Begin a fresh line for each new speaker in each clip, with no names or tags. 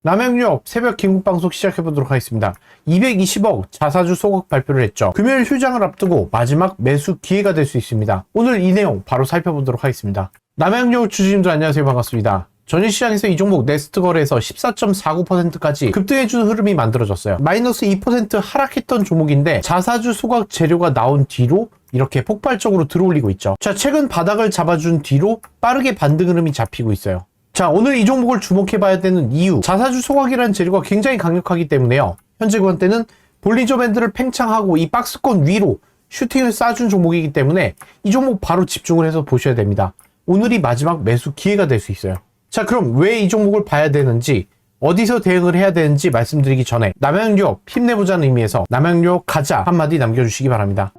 남양유업 새벽 긴급방송 시작해보도록 하겠습니다. 220억 자사주 소각 발표를 했죠. 금요일 휴장을 앞두고 마지막 매수 기회가 될 수 있습니다. 오늘 이 내용 바로 살펴보도록 하겠습니다. 남양유업 주주님들 안녕하세요. 반갑습니다. 전일시장에서 이 종목 네스트 거래에서 14.49%까지 급등해주는 흐름이 만들어졌어요. 마이너스 2% 하락했던 종목인데 자사주 소각 재료가 나온 뒤로 이렇게 폭발적으로 들어올리고 있죠. 자, 최근 바닥을 잡아준 뒤로 빠르게 반등 흐름이 잡히고 있어요. 자, 오늘 이 종목을 주목해봐야 되는 이유, 자사주 소각이라는 재료가 굉장히 강력하기 때문에요. 현재 구간대는 볼린저 밴드를 팽창하고 이 박스권 위로 슈팅을 쏴준 종목이기 때문에 이 종목 바로 집중을 해서 보셔야 됩니다. 오늘이 마지막 매수 기회가 될 수 있어요. 자, 그럼 왜 이 종목을 봐야 되는지, 어디서 대응을 해야 되는지 말씀드리기 전에 남양유업 힘내보자는 의미에서 남양유업 가자 한마디 남겨주시기 바랍니다.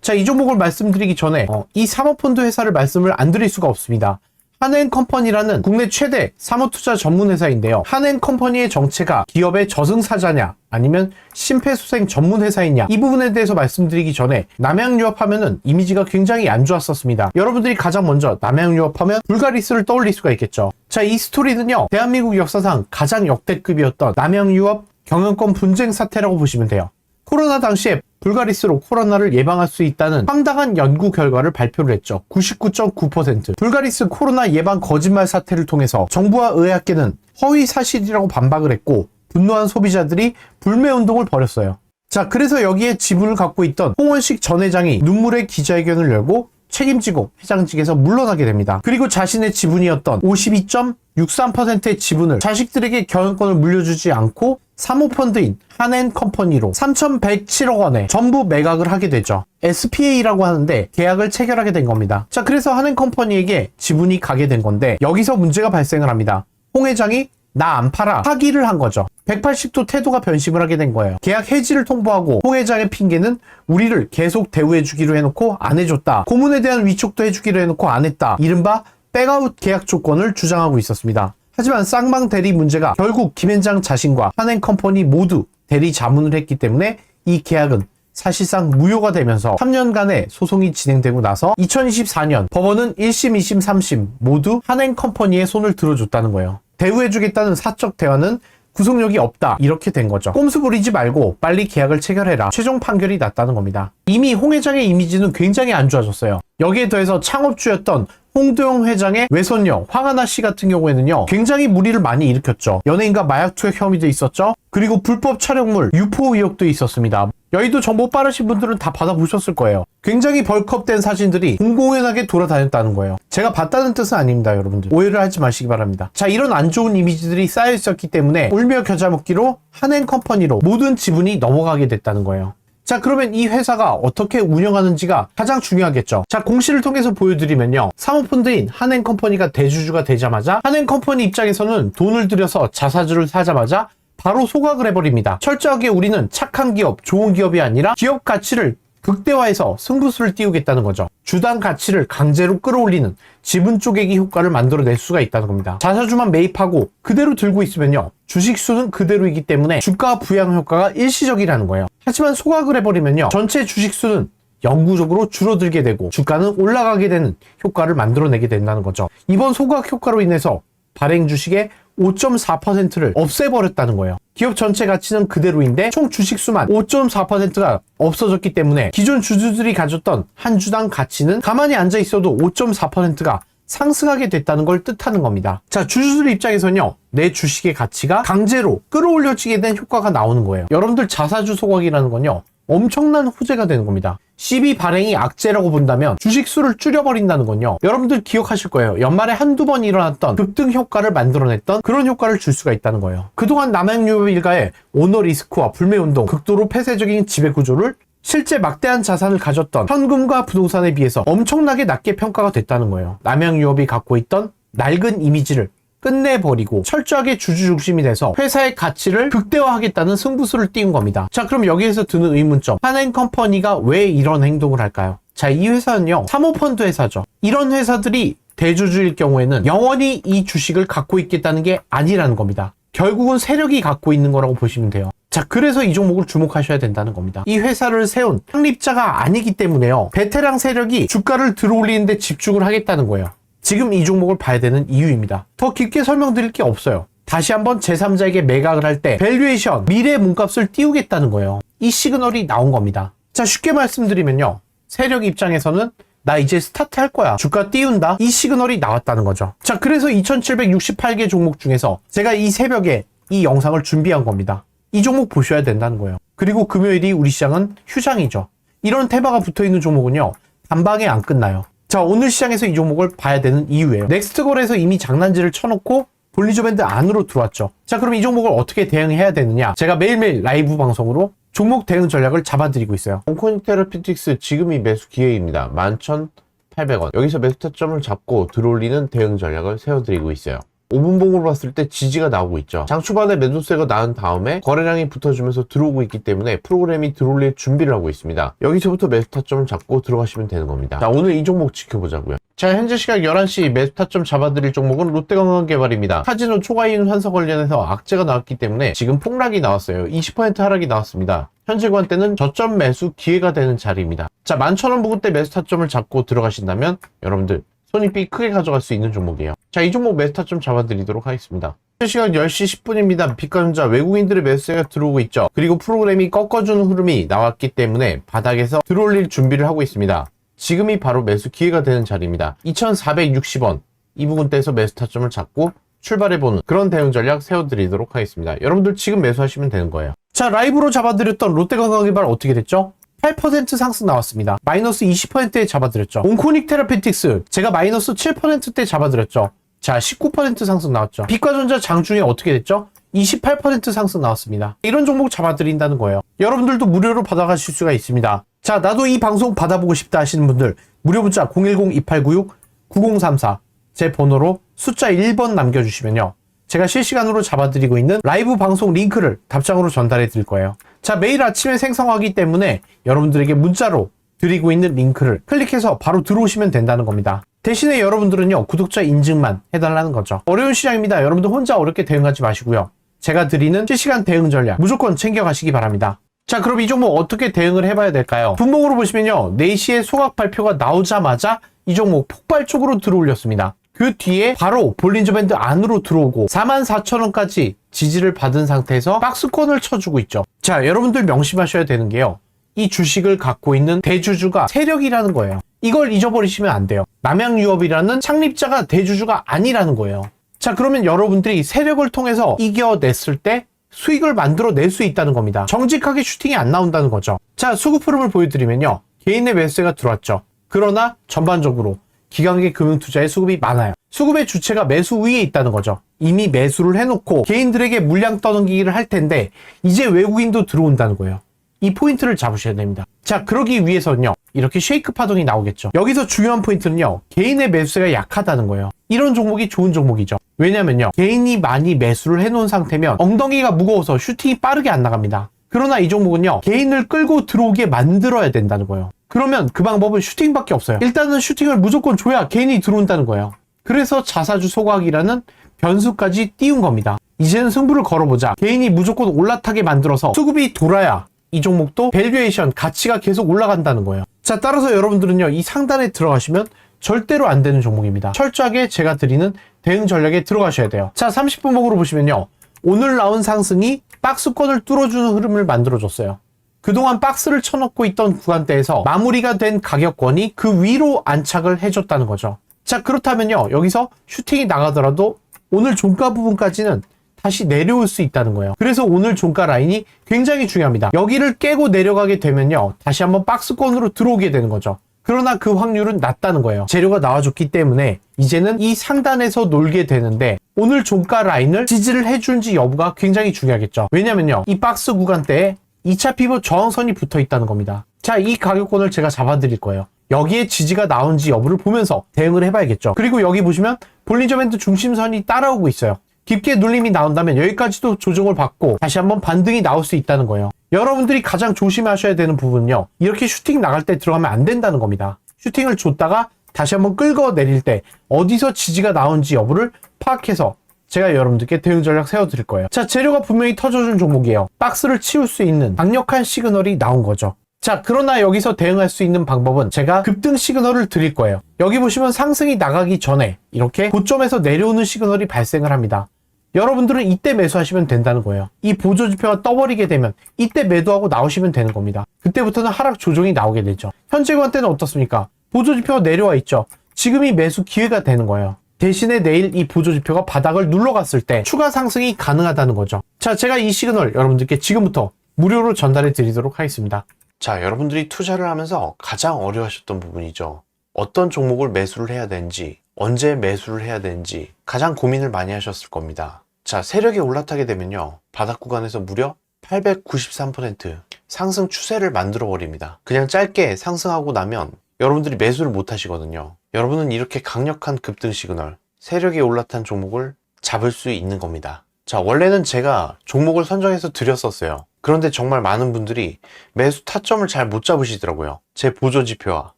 자, 이 종목을 말씀드리기 전에 이 사모펀드 회사를 말씀을 안 드릴 수가 없습니다. 한엔컴퍼니라는 국내 최대 사모투자 전문회사인데요. 한엔컴퍼니의 정체가 기업의 저승사자냐 아니면 심폐소생 전문회사이냐, 이 부분에 대해서 말씀드리기 전에 남양유업 하면은 이미지가 굉장히 안 좋았었습니다. 여러분들이 가장 먼저 남양유업 하면 불가리스를 떠올릴 수가 있겠죠. 자, 이 스토리는요, 대한민국 역사상 가장 역대급이었던 남양유업 경영권 분쟁 사태라고 보시면 돼요. 코로나 당시에 불가리스로 코로나를 예방할 수 있다는 황당한 연구 결과를 발표를 했죠. 99.9%. 불가리스 코로나 예방 거짓말 사태를 통해서 정부와 의학계는 허위 사실이라고 반박을 했고, 분노한 소비자들이 불매운동을 벌였어요. 자, 그래서 여기에 지분을 갖고 있던 홍원식 전 회장이 눈물의 기자회견을 열고 책임지고 회장직에서 물러나게 됩니다. 그리고 자신의 지분이었던 52.63%의 지분을 자식들에게 경영권을 물려주지 않고 사모펀드인 한엔컴퍼니로 3,107억 원에 전부 매각을 하게 되죠. SPA라고 하는데 계약을 체결하게 된 겁니다. 자, 그래서 한엔컴퍼니에게 지분이 가게 된 건데, 여기서 문제가 발생을 합니다. 홍 회장이 나 안 팔아 파기를 한 거죠. 180도 태도가 변심을 하게 된 거예요. 계약 해지를 통보하고 홍 회장의 핑계는 우리를 계속 대우해주기로 해놓고 안 해줬다, 고문에 대한 위촉도 해주기로 해놓고 안 했다, 이른바 백아웃 계약 조건을 주장하고 있었습니다. 하지만 쌍방 대리 문제가 결국 김 회장 자신과 한엔컴퍼니 모두 대리 자문을 했기 때문에 이 계약은 사실상 무효가 되면서 3년간의 소송이 진행되고 나서 2024년 법원은 1심, 2심, 3심 모두 한엔컴퍼니의 손을 들어줬다는 거예요. 대우해주겠다는 사적 대화는 구속력이 없다, 이렇게 된 거죠. 꼼수 부리지 말고 빨리 계약을 체결해라, 최종 판결이 났다는 겁니다. 이미 홍 회장의 이미지는 굉장히 안 좋아졌어요. 여기에 더해서 창업주였던 홍도영 회장의 외손녀 황하나 씨 같은 경우에는요, 굉장히 물의를 많이 일으켰죠. 연예인과 마약 투약 혐의도 있었죠. 그리고 불법 촬영물 유포 의혹도 있었습니다. 여의도 정보 빠르신 분들은 다 받아보셨을 거예요. 굉장히 벌크업된 사진들이 공공연하게 돌아다녔다는 거예요. 제가 봤다는 뜻은 아닙니다, 여러분들. 오해를 하지 마시기 바랍니다. 자, 이런 안 좋은 이미지들이 쌓여 있었기 때문에 울며 겨자 먹기로 한엔컴퍼니로 모든 지분이 넘어가게 됐다는 거예요. 자, 그러면 이 회사가 어떻게 운영하는지가 가장 중요하겠죠. 자, 공시를 통해서 보여드리면요, 사모펀드인 한엔컴퍼니가 대주주가 되자마자 한엔컴퍼니 입장에서는 돈을 들여서 자사주를 사자마자 바로 소각을 해버립니다. 철저하게 우리는 착한 기업, 좋은 기업이 아니라 기업 가치를 극대화해서 승부수를 띄우겠다는 거죠. 주당 가치를 강제로 끌어올리는 지분 쪼개기 효과를 만들어낼 수가 있다는 겁니다. 자사주만 매입하고 그대로 들고 있으면요, 주식수는 그대로이기 때문에 주가 부양 효과가 일시적이라는 거예요. 하지만 소각을 해버리면요, 전체 주식수는 영구적으로 줄어들게 되고 주가는 올라가게 되는 효과를 만들어내게 된다는 거죠. 이번 소각 효과로 인해서 발행 주식의 5.4%를 없애버렸다는 거예요. 기업 전체 가치는 그대로인데 총 주식수만 5.4%가 없어졌기 때문에 기존 주주들이 가졌던 한 주당 가치는 가만히 앉아 있어도 5.4%가 상승하게 됐다는 걸 뜻하는 겁니다. 자, 주주들 입장에서는요, 내 주식의 가치가 강제로 끌어올려지게 된 효과가 나오는 거예요. 여러분들 자사주 소각이라는 건요, 엄청난 호재가 되는 겁니다. CB 발행이 악재라고 본다면 주식수를 줄여버린다는 건요, 여러분들 기억하실 거예요. 연말에 한두 번 일어났던 급등 효과를 만들어냈던 그런 효과를 줄 수가 있다는 거예요. 그동안 남양유업 일가의 오너 리스크와 불매운동, 극도로 폐쇄적인 지배구조를 실제 막대한 자산을 가졌던 현금과 부동산에 비해서 엄청나게 낮게 평가가 됐다는 거예요. 남양유업이 갖고 있던 낡은 이미지를 끝내버리고 철저하게 주주 중심이 돼서 회사의 가치를 극대화하겠다는 승부수를 띄운 겁니다. 자, 그럼 여기에서 드는 의문점, 한엔컴퍼니가 왜 이런 행동을 할까요? 자, 이 회사는요, 사모펀드 회사죠. 이런 회사들이 대주주일 경우에는 영원히 이 주식을 갖고 있겠다는 게 아니라는 겁니다. 결국은 세력이 갖고 있는 거라고 보시면 돼요. 자, 그래서 이 종목을 주목하셔야 된다는 겁니다. 이 회사를 세운 창립자가 아니기 때문에요, 베테랑 세력이 주가를 들어올리는데 집중을 하겠다는 거예요. 지금 이 종목을 봐야 되는 이유입니다. 더 깊게 설명드릴 게 없어요. 다시 한번 제3자에게 매각을 할 때 밸류에이션, 미래 몸값을 띄우겠다는 거예요. 이 시그널이 나온 겁니다. 자, 쉽게 말씀드리면요. 세력 입장에서는 나 이제 스타트 할 거야. 주가 띄운다. 이 시그널이 나왔다는 거죠. 자, 그래서 2768개 종목 중에서 제가 이 새벽에 이 영상을 준비한 겁니다. 이 종목 보셔야 된다는 거예요. 그리고 금요일이 우리 시장은 휴장이죠. 이런 테마가 붙어있는 종목은요. 단방에 안 끝나요. 자, 오늘 시장에서 이 종목을 봐야 되는 이유예요. 넥스트걸에서 이미 장난질을 쳐놓고 볼리저 밴드 안으로 들어왔죠. 자, 그럼 이 종목을 어떻게 대응해야 되느냐? 제가 매일매일 라이브 방송으로 종목 대응 전략을 잡아드리고 있어요.
온코닉 테라피틱스 지금이 매수 기회입니다. 11,800원. 여기서 매수 타점을 잡고 들어올리는 대응 전략을 세워드리고 있어요. 5분봉으로 봤을 때 지지가 나오고 있죠. 장 초반에 매도세가 나온 다음에 거래량이 붙어주면서 들어오고 있기 때문에 프로그램이 들어올릴 준비를 하고 있습니다. 여기서부터 매수 타점을 잡고 들어가시면 되는 겁니다. 자, 오늘 이 종목 지켜보자고요. 자, 현재 시각 11시 매수 타점 잡아드릴 종목은 롯데관광개발입니다. 카지노 초과이윤 환서 관련해서 악재가 나왔기 때문에 지금 폭락이 나왔어요. 20% 하락이 나왔습니다. 현재 관대는 저점 매수 기회가 되는 자리입니다. 자, 11,000원 부근대 매수 타점을 잡고 들어가신다면 여러분들 손익비 크게 가져갈 수 있는 종목이에요. 자, 이 종목 매수 타점 잡아드리도록 하겠습니다. 현재 시각 10시 10분입니다. 빛감자 외국인들의 매수세가 들어오고 있죠. 그리고 프로그램이 꺾어주는 흐름이 나왔기 때문에 바닥에서 들어올릴 준비를 하고 있습니다. 지금이 바로 매수 기회가 되는 자리입니다. 2,460원 이 부분대에서 매수 타점을 잡고 출발해보는 그런 대응 전략 세워드리도록 하겠습니다. 여러분들 지금 매수하시면 되는 거예요. 자, 라이브로 잡아드렸던 롯데관광개발 어떻게 됐죠? 8% 상승 나왔습니다. 마이너스 20%에 잡아드렸죠. 온코닉 테라피틱스 제가 마이너스 7%대 잡아드렸죠. 자, 19% 상승 나왔죠. 빛과전자 장중에 어떻게 됐죠? 28% 상승 나왔습니다. 이런 종목 잡아드린다는 거예요. 여러분들도 무료로 받아가실 수가 있습니다. 자, 나도 이 방송 받아보고 싶다 하시는 분들 무료 문자 010-2896-9034 제 번호로 숫자 1번 남겨주시면요. 제가 실시간으로 잡아드리고 있는 라이브 방송 링크를 답장으로 전달해 드릴 거예요. 자, 매일 아침에 생성하기 때문에 여러분들에게 문자로 드리고 있는 링크를 클릭해서 바로 들어오시면 된다는 겁니다. 대신에 여러분들은요, 구독자 인증만 해달라는 거죠. 어려운 시장입니다. 여러분들 혼자 어렵게 대응하지 마시고요. 제가 드리는 실시간 대응 전략 무조건 챙겨가시기 바랍니다. 자, 그럼 이 종목 어떻게 대응을 해봐야 될까요? 분봉으로 보시면요, 4시에 소각 발표가 나오자마자 이 종목 폭발적으로 들어올렸습니다. 그 뒤에 바로 볼린저 밴드 안으로 들어오고 44,000원까지 지지를 받은 상태에서 박스권을 쳐주고 있죠. 자, 여러분들 명심하셔야 되는 게요, 이 주식을 갖고 있는 대주주가 세력이라는 거예요. 이걸 잊어버리시면 안 돼요. 남양유업이라는 창립자가 대주주가 아니라는 거예요. 자, 그러면 여러분들이 세력을 통해서 이겨냈을 때 수익을 만들어낼 수 있다는 겁니다. 정직하게 슈팅이 안 나온다는 거죠. 자, 수급 흐름을 보여드리면요, 개인의 매수세가 들어왔죠. 그러나 전반적으로 기관계 금융투자의 수급이 많아요. 수급의 주체가 매수 위에 있다는 거죠. 이미 매수를 해놓고 개인들에게 물량 떠넘기기를 할 텐데 이제 외국인도 들어온다는 거예요. 이 포인트를 잡으셔야 됩니다. 자, 그러기 위해서는요, 이렇게 쉐이크 파동이 나오겠죠. 여기서 중요한 포인트는요, 개인의 매수세가 약하다는 거예요. 이런 종목이 좋은 종목이죠. 왜냐면요, 개인이 많이 매수를 해놓은 상태면 엉덩이가 무거워서 슈팅이 빠르게 안 나갑니다. 그러나 이 종목은요, 개인을 끌고 들어오게 만들어야 된다는 거예요. 그러면 그 방법은 슈팅밖에 없어요. 일단은 슈팅을 무조건 줘야 개인이 들어온다는 거예요. 그래서 자사주 소각이라는 변수까지 띄운 겁니다. 이제는 승부를 걸어보자. 개인이 무조건 올라타게 만들어서 수급이 돌아야 이 종목도 밸류에이션, 가치가 계속 올라간다는 거예요. 자, 따라서 여러분들은요, 이 상단에 들어가시면 절대로 안 되는 종목입니다. 철저하게 제가 드리는 대응 전략에 들어가셔야 돼요. 자, 30분목으로 보시면요, 오늘 나온 상승이 박스권을 뚫어주는 흐름을 만들어줬어요. 그동안 박스를 쳐놓고 있던 구간대에서 마무리가 된 가격권이 그 위로 안착을 해줬다는 거죠. 자, 그렇다면요, 여기서 슈팅이 나가더라도 오늘 종가 부분까지는 다시 내려올 수 있다는 거예요. 그래서 오늘 종가 라인이 굉장히 중요합니다. 여기를 깨고 내려가게 되면요, 다시 한번 박스권으로 들어오게 되는 거죠. 그러나 그 확률은 낮다는 거예요. 재료가 나와줬기 때문에 이제는 이 상단에서 놀게 되는데 오늘 종가 라인을 지지를 해줄지 여부가 굉장히 중요하겠죠. 왜냐면요, 이 박스 구간대에 2차 피벗 저항선이 붙어 있다는 겁니다. 자, 이 가격권을 제가 잡아드릴 거예요. 여기에 지지가 나온지 여부를 보면서 대응을 해봐야겠죠. 그리고 여기 보시면 볼린저 밴드 중심선이 따라오고 있어요. 깊게 눌림이 나온다면 여기까지도 조정을 받고 다시 한번 반등이 나올 수 있다는 거예요. 여러분들이 가장 조심하셔야 되는 부분은요, 이렇게 슈팅 나갈 때 들어가면 안 된다는 겁니다. 슈팅을 줬다가 다시 한번 끌고 내릴 때 어디서 지지가 나온지 여부를 파악해서 제가 여러분들께 대응 전략 세워드릴 거예요. 자, 재료가 분명히 터져준 종목이에요. 박스를 치울 수 있는 강력한 시그널이 나온 거죠.
자, 그러나 여기서 대응할 수 있는 방법은 제가 급등 시그널을 드릴 거예요. 여기 보시면 상승이 나가기 전에 이렇게 고점에서 내려오는 시그널이 발생을 합니다. 여러분들은 이때 매수하시면 된다는 거예요. 이 보조지표가 떠버리게 되면 이때 매도하고 나오시면 되는 겁니다. 그때부터는 하락 조정이 나오게 되죠. 현재 관대는 어떻습니까? 보조지표가 내려와 있죠. 지금이 매수 기회가 되는 거예요. 대신에 내일 이 보조지표가 바닥을 눌러갔을 때 추가 상승이 가능하다는 거죠. 자, 제가 이 시그널 여러분들께 지금부터 무료로 전달해 드리도록 하겠습니다.
자, 여러분들이 투자를 하면서 가장 어려워하셨던 부분이죠. 어떤 종목을 매수를 해야 되는지, 언제 매수를 해야 되는지 가장 고민을 많이 하셨을 겁니다. 자, 세력이 올라타게 되면요, 바닥 구간에서 무려 893% 상승 추세를 만들어 버립니다. 그냥 짧게 상승하고 나면 여러분들이 매수를 못 하시거든요. 여러분은 이렇게 강력한 급등 시그널, 세력이 올라탄 종목을 잡을 수 있는 겁니다. 자, 원래는 제가 종목을 선정해서 드렸었어요. 그런데 정말 많은 분들이 매수 타점을 잘 못 잡으시더라고요. 제 보조지표와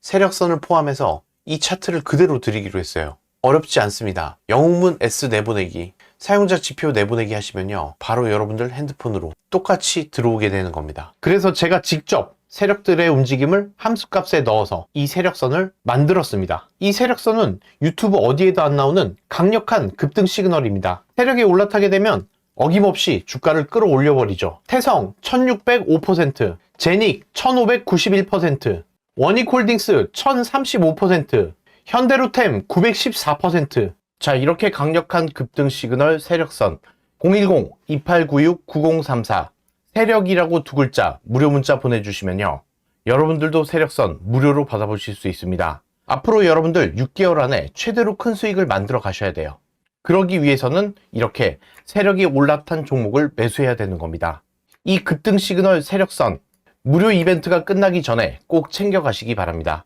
세력선을 포함해서 이 차트를 그대로 드리기로 했어요. 어렵지 않습니다. 영웅문 S 내보내기, 사용자 지표 내보내기 하시면요, 바로 여러분들 핸드폰으로 똑같이 들어오게 되는 겁니다. 그래서 제가 직접 세력들의 움직임을 함수값에 넣어서 이 세력선을 만들었습니다. 이 세력선은 유튜브 어디에도 안 나오는 강력한 급등 시그널입니다. 세력이 올라타게 되면 어김없이 주가를 끌어올려 버리죠. 태성 1605%, 제닉 1591%, 원익홀딩스 1035%, 현대로템 914%. 자, 이렇게 강력한 급등 시그널 세력선 010-2896-9034 세력이라고 두 글자 무료 문자 보내주시면요, 여러분들도 세력선 무료로 받아보실 수 있습니다. 앞으로 여러분들 6개월 안에 최대로 큰 수익을 만들어 가셔야 돼요. 그러기 위해서는 이렇게 세력이 올라탄 종목을 매수해야 되는 겁니다. 이 급등 시그널 세력선 무료 이벤트가 끝나기 전에 꼭 챙겨 가시기 바랍니다.